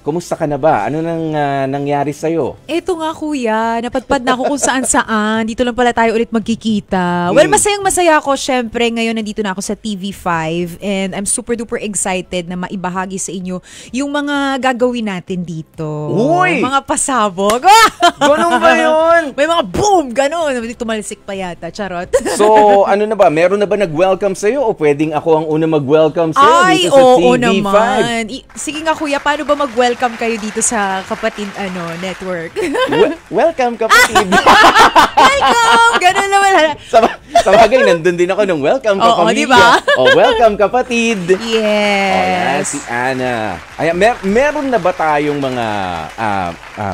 kumusta ka na ba? Ano nang nangyari sa'yo? Eto nga kuya, napadpad na ako kung saan-saan. Dito lang pala tayo ulit magkikita. Well, masayang-masaya ako. Syempre, ngayon nandito na ako sa TV5 and I'm super duper excited na maibahagi sa inyo yung mga gagawin natin dito. Uy! Mga pasabog. Ganun ba yun? May mga boom! Ganun. Tumalsik pa yata. Charot. So, ano na ba? Meron na ba nag-welcome sa'yo o pwedeng ako ang una mag-welcome sa'yo dito sa oo TV5? naman. Sige nga kuya, paano ba mag-welcome kayo dito sa Kapatid network? Welcome, kapatid. Welcome! Ganun naman. Sa bagay, nandun din ako nung welcome, kapamilya. Oo, diba? Welcome, kapatid. Yes. Si Ana. Ayan, meron na ba tayong mga,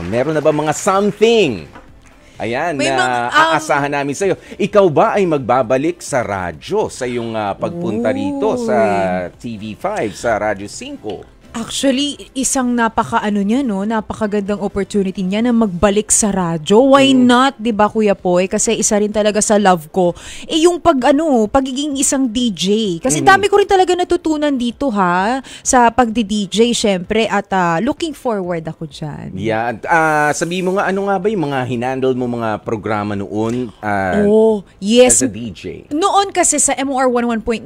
meron na ba mga something? Ayan, aasahan namin sa'yo. Ikaw ba ay magbabalik sa radyo sa iyong pagpunta rito sa TV5, sa Radyo 5? Actually, isang napakagandang opportunity niya na magbalik sa radyo. Why not, 'di ba Kuya Poy? Kasi isa rin talaga sa love ko yung pagiging isang DJ. Kasi dami ko rin talaga natutunan dito sa pagdi-DJ syempre at looking forward ako diyan. Yeah, sabi mo nga ano nga ba yung mga hinandle mo mga programa noon yes. As a DJ? Noon kasi sa MOR 101.9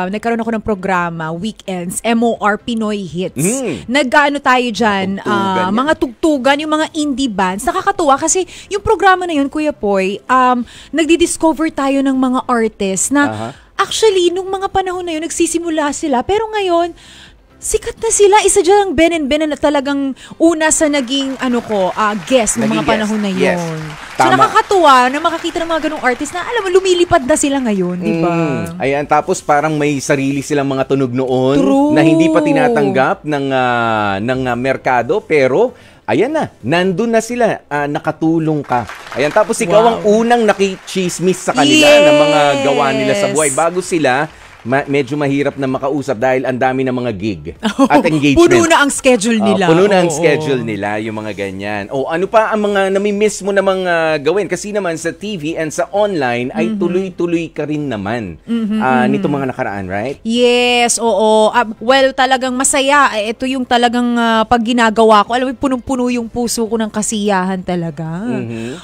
nagkaroon ako ng programa weekends, MOR Pinoy Hits. Nag-ano tayo dyan, mga tugtugan, yung mga indie bands. Nakakatuwa kasi yung programa na yun, Kuya Poy, nagdi-discover tayo ng mga artists na actually, nung mga panahon na yun, nagsisimula sila. Pero ngayon, sikat na sila. Isa dyan ang Ben na talagang una sa naging guest ng mga panahon na yun. Yes. So nakakatuwa na makakita ng mga ganong artist na alam mo, lumilipad na sila ngayon, di ba? Ayan, tapos parang may sarili silang mga tunog noon. True. Na hindi pa tinatanggap ng merkado, pero ayan na, nandun na sila, nakatulong ka. Ayan, tapos ikaw ang unang nakichismis sa kanila ng mga gawa nila sa buhay. Bago sila, medyo mahirap na makausap dahil ang dami ng mga gig at engagement. Puno na ang schedule nila. Puno na ang schedule nila, yung mga ganyan. Ano pa ang mga namimiss mo namang gawin? Kasi naman sa TV and sa online ay tuloy-tuloy ka rin naman nito mga nakaraan, right? Yes, oo. Well, talagang masaya. Ito yung talagang pag ginagawa ko. Alam mo, punong-puno yung puso ko ng kasiyahan talaga.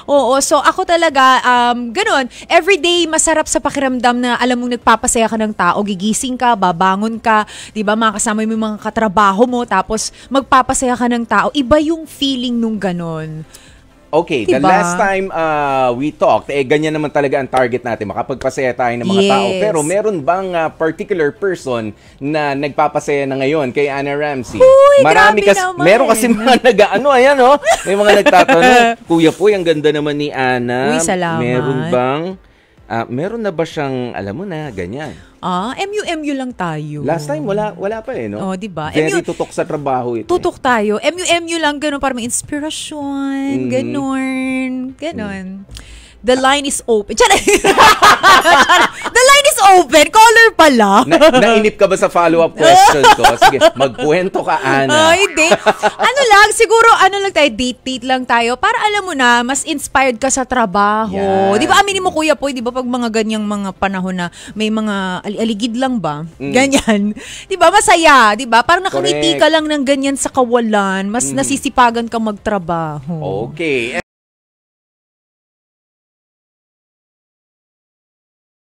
Oo, so ako talaga, ganun, everyday masarap sa pakiramdam na alam mong nagpapasaya ka ng tao. O gigising ka, babangon ka, 'di ba? Makakasama mo yung mga katrabaho mo, tapos magpapasaya ka ng tao. Iba yung feeling nung ganon. Okay, diba? The last time we talked, ganyan naman talaga ang target natin, makapagpasaya tayo ng mga tao. Pero meron bang particular person na nagpapasaya na ngayon kay Ana Ramsey? Uy, marami grabe naman. Meron kasi mga ayan may mga nagtatanong, Kuya Poy, ang ganda naman ni Ana. Uy, salamat. Meron bang meron na ba siyang, alam mo na, ganyan? MU lang tayo. Last time, wala pa no? Diba? Very tutok sa trabaho ito. Tutok tayo. MU lang, ganun, para may inspirasyon, ganun. The line is open. The line is open. Caller pala. Nainip ka ba sa follow-up question ko? Sige, magkwento ka, Ana. Hindi. Siguro, tayo, date lang tayo. Para alam mo na, mas inspired ka sa trabaho. Yeah. Di ba, aminin mo, Kuya Poy, di ba, pag mga ganyang mga panahon na may mga aligid lang ba? Ganyan. Di ba, masaya. Di ba? Parang nakangiti ka lang ng ganyan sa kawalan. Mas nasisipagan ka magtrabaho. Okay.